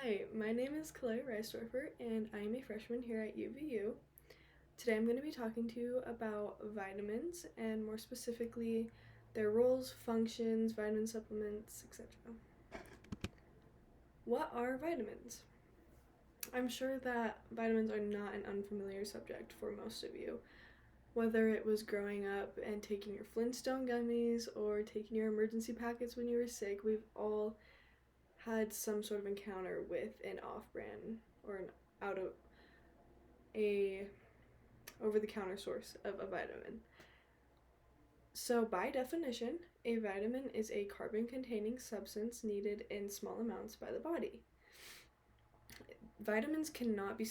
Hi, my name is Kalei Reisdorfer, and I am a freshman here at UVU. Today I'm going to be talking to you about vitamins, and more specifically, their roles, functions, vitamin supplements, etc. What are vitamins? I'm sure that vitamins are not an unfamiliar subject for most of you. Whether it was growing up and taking your Flintstone gummies or taking your emergency packets when you were sick, we've all had some sort of encounter with an off-brand or an out of a over-the-counter source of a vitamin. So by definition, a vitamin is a carbon-containing substance needed in small amounts by the body. Vitamins cannot be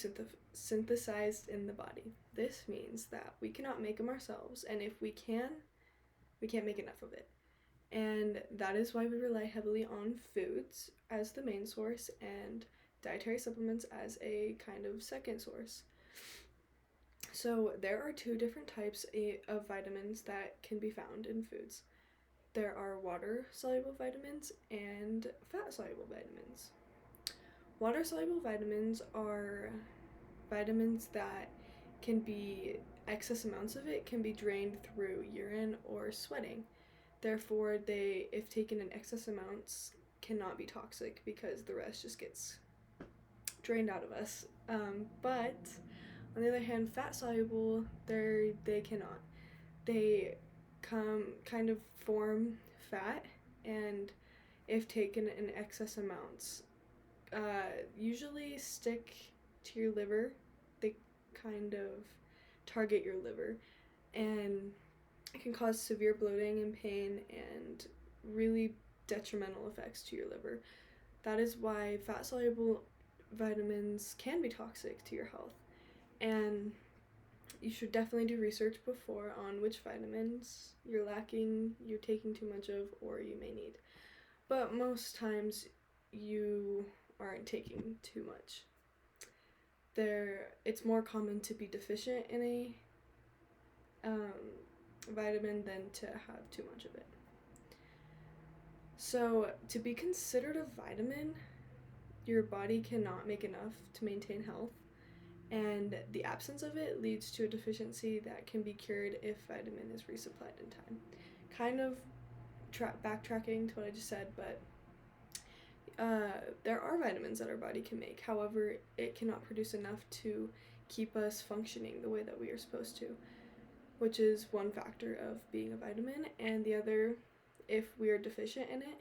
synthesized in the body. This means that we cannot make them ourselves, and if we can't make enough of it. And that is why we rely heavily on foods as the main source and dietary supplements as a kind of second source. So there are two different types of vitamins that can be found in foods. There are water-soluble vitamins and fat-soluble vitamins. Water-soluble vitamins are vitamins that can be, excess amounts of it can be drained through urine or sweating. Therefore, they, if taken in excess amounts, cannot be toxic because the rest just gets drained out of us. But on the other hand, fat soluble, they cannot. They kind of form fat, and if taken in excess amounts, usually stick to your liver. They kind of target your liver, and it can cause severe bloating and pain and really detrimental effects to your liver. That is why fat soluble vitamins can be toxic to your health. And you should definitely do research before on which vitamins you're lacking, you're taking too much of, or you may need. But most times you aren't taking too much. It's more common to be deficient in a vitamin than to have too much of it. So to be considered a vitamin, your body cannot make enough to maintain health, and the absence of it leads to a deficiency that can be cured if vitamin is resupplied in time. Kind of backtracking to what I just said, but there are vitamins that our body can make. However, it cannot produce enough to keep us functioning the way that we are supposed to, which is one factor of being a vitamin, and the other, if we are deficient in it,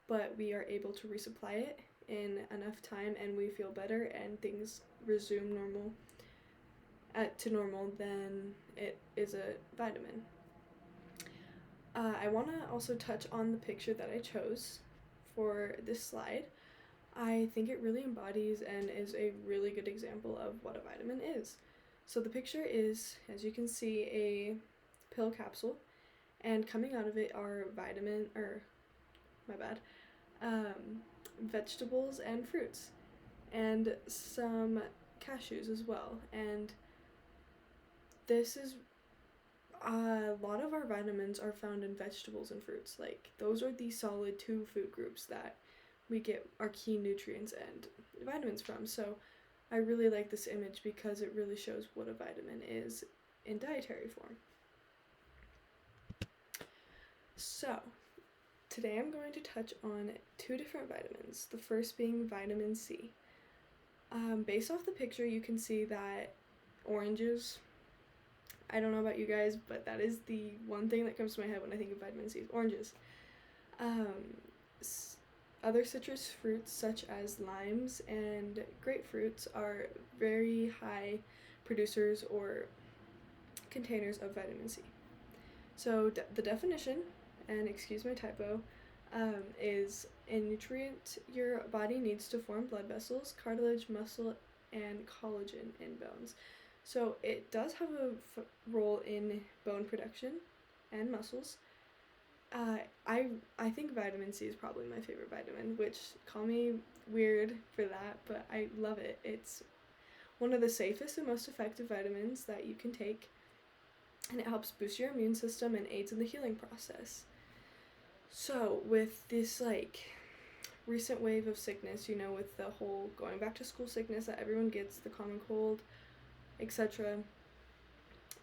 but we are able to resupply it in enough time and we feel better and things resume to normal, then it is a vitamin. I want to also touch on the picture that I chose for this slide. I think it really embodies and is a really good example of what a vitamin is. So the picture is, as you can see, a pill capsule, and coming out of it are vegetables and fruits, and some cashews as well. And this is a lot of our vitamins are found in vegetables and fruits. Like, those are the solid two food groups that we get our key nutrients and vitamins from. So I really like this image because it really shows what a vitamin is in dietary form. So today I'm going to touch on two different vitamins, the first being vitamin C. Based off the picture, you can see that oranges, I don't know about you guys, but that is the one thing that comes to my head when I think of vitamin C, is oranges. Other citrus fruits such as limes and grapefruits are very high producers or containers of vitamin C. So the definition, and excuse my typo, is a nutrient your body needs to form blood vessels, cartilage, muscle, and collagen in bones. So it does have a role in bone production and muscles. I think vitamin C is probably my favorite vitamin, which, call me weird for that, but I love it. It's one of the safest and most effective vitamins that you can take, and it helps boost your immune system and aids in the healing process. So with this recent wave of sickness, with the whole going back to school sickness that everyone gets, the common cold, etc.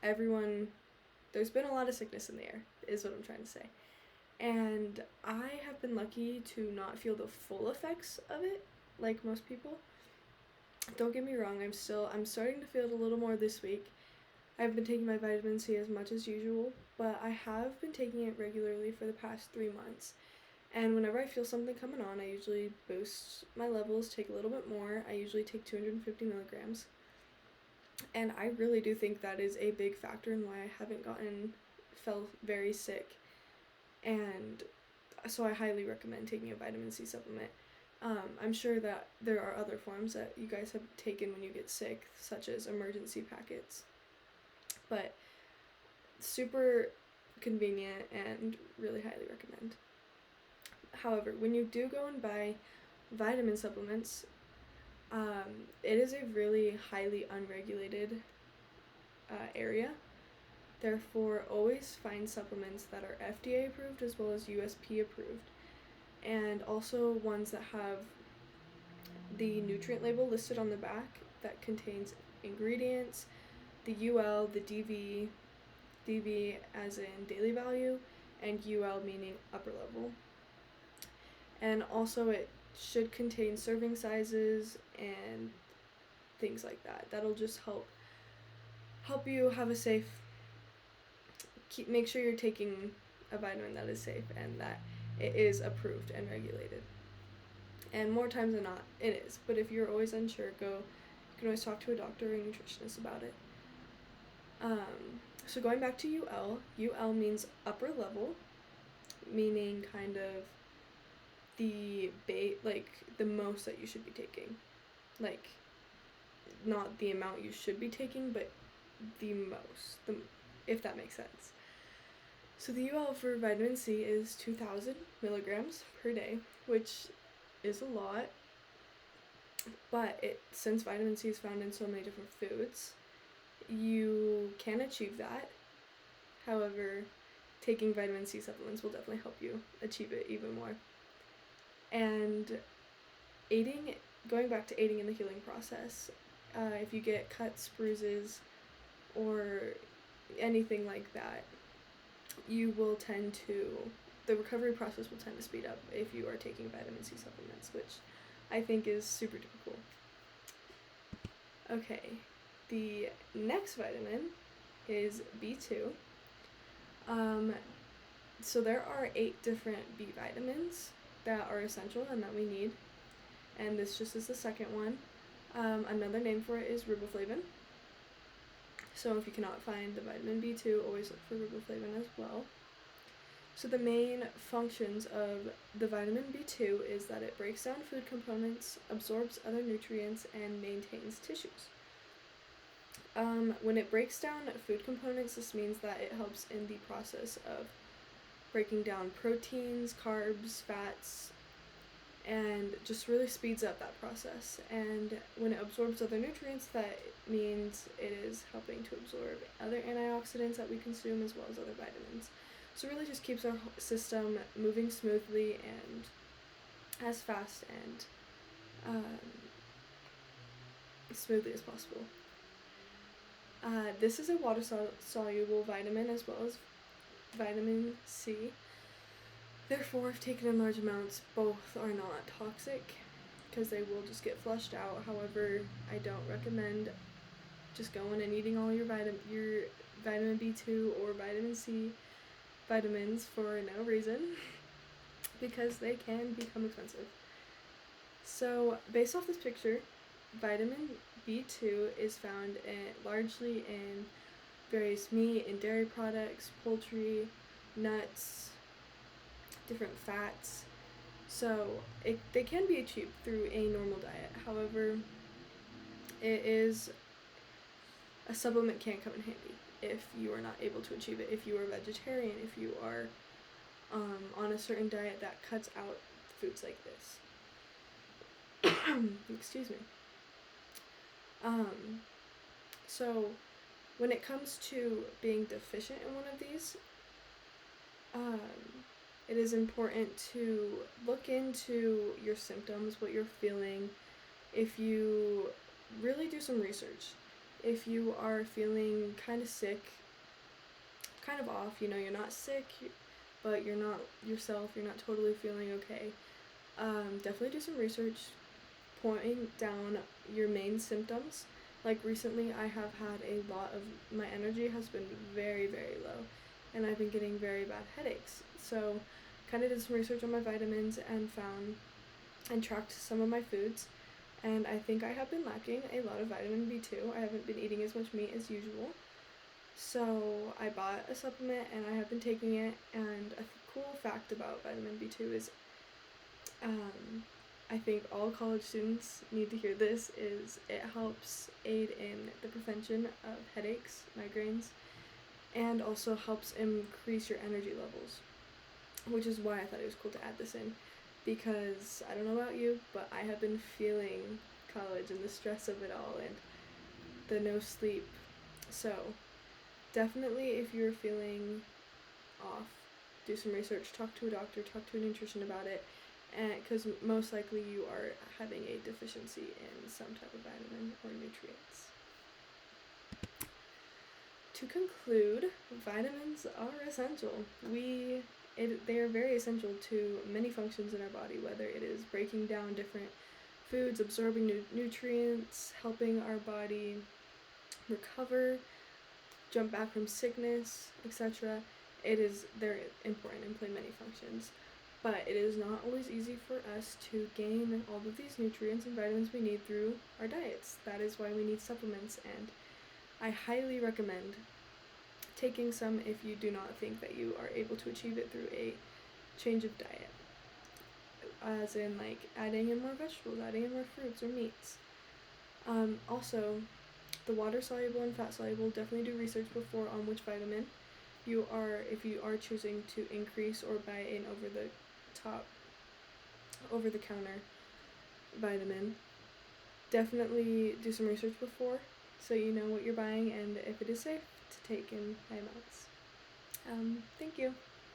There's been a lot of sickness in the air, is what I'm trying to say. And I have been lucky to not feel the full effects of it, like most people. Don't get me wrong, I'm starting to feel it a little more this week. I've been taking my vitamin C as much as usual, but I have been taking it regularly for the past 3 months. And whenever I feel something coming on, I usually boost my levels, take a little bit more. I usually take 250 milligrams. And I really do think that is a big factor in why I haven't felt very sick. And so I highly recommend taking a vitamin C supplement. I'm sure that there are other forms that you guys have taken when you get sick, such as emergency packets. But super convenient and really highly recommend. However, when you do go and buy vitamin supplements, it is a really highly unregulated area. Therefore, always find supplements that are FDA approved as well as USP approved, and also ones that have the nutrient label listed on the back that contains ingredients, the UL, the DV as in daily value, and UL meaning upper level. And also it should contain serving sizes and things like that. That'll just help you have a safe, make sure you're taking a vitamin that is safe and that it is approved and regulated. And more times than not, it is. But if you're always unsure, you can always talk to a doctor or a nutritionist about it. So going back to UL means upper level, meaning kind of the most that you should be taking. Like, not the amount you should be taking, but the most, if that makes sense. So the UL for vitamin C is 2,000 milligrams per day, which is a lot, but since vitamin C is found in so many different foods, you can achieve that. However, taking vitamin C supplements will definitely help you achieve it even more. And going back to aiding in the healing process, if you get cuts, bruises, or anything like that, the recovery process will tend to speed up if you are taking vitamin C supplements, which I think is super duper cool. Okay, the next vitamin is B2. So there are 8 different B vitamins that are essential and that we need, and this just is the second one. Another name for it is riboflavin. So if you cannot find the vitamin B2, always look for riboflavin as well. So the main functions of the vitamin B2 is that it breaks down food components, absorbs other nutrients, and maintains tissues. When it breaks down food components, this means that it helps in the process of breaking down proteins, carbs, fats, and just really speeds up that process. And when it absorbs other nutrients, that means it is helping to absorb other antioxidants that we consume as well as other vitamins. So it really just keeps our system moving smoothly and as fast and smoothly as possible. This is a water-soluble vitamin as well as vitamin C. Therefore, if taken in large amounts, both are not toxic because they will just get flushed out. However, I don't recommend just going and eating all your vitamin B2 or vitamin C vitamins for no reason because they can become expensive. So, based off this picture, vitamin B2 is found largely in various meat and dairy products, poultry, nuts, different fats. So they can be achieved through a normal diet. However, a supplement can come in handy if you are not able to achieve it. If you are a vegetarian, if you are on a certain diet that cuts out foods like this. Excuse me. So when it comes to being deficient in one of these, it is important to look into your symptoms, what you're feeling. If you really do some research, if you are feeling kind of sick, kind of off, you're not sick, but you're not yourself, you're not totally feeling okay, definitely do some research, pointing down your main symptoms. Like recently, I have had my energy has been very, very low, and I've been getting very bad headaches. So, kind of did some research on my vitamins and found and tracked some of my foods, and I think I have been lacking a lot of vitamin B2. I haven't been eating as much meat as usual. So, I bought a supplement and I have been taking it, and a cool fact about vitamin B2 is I think all college students need to hear this, is it helps aid in the prevention of headaches, migraines, and also helps increase your energy levels, which is why I thought it was cool to add this in, because I don't know about you, but I have been feeling college and the stress of it all and the no sleep. So definitely, if you're feeling off, do some research, talk to a doctor, talk to a nutrition about it, because most likely you are having a deficiency in some type of vitamin or nutrients. To conclude, vitamins are essential. They are very essential to many functions in our body, whether it is breaking down different foods, absorbing nutrients, helping our body recover, jump back from sickness, etc. They're important and play many functions. But it is not always easy for us to gain all of these nutrients and vitamins we need through our diets. That is why we need supplements, and I highly recommend taking some if you do not think that you are able to achieve it through a change of diet. As in, like, adding in more vegetables, adding in more fruits or meats. Also, the water soluble and fat soluble, definitely do research before on which vitamin if you are choosing to increase or buy an over the counter vitamin. Definitely do some research before so you know what you're buying and if it is safe to take in high amounts. Thank you.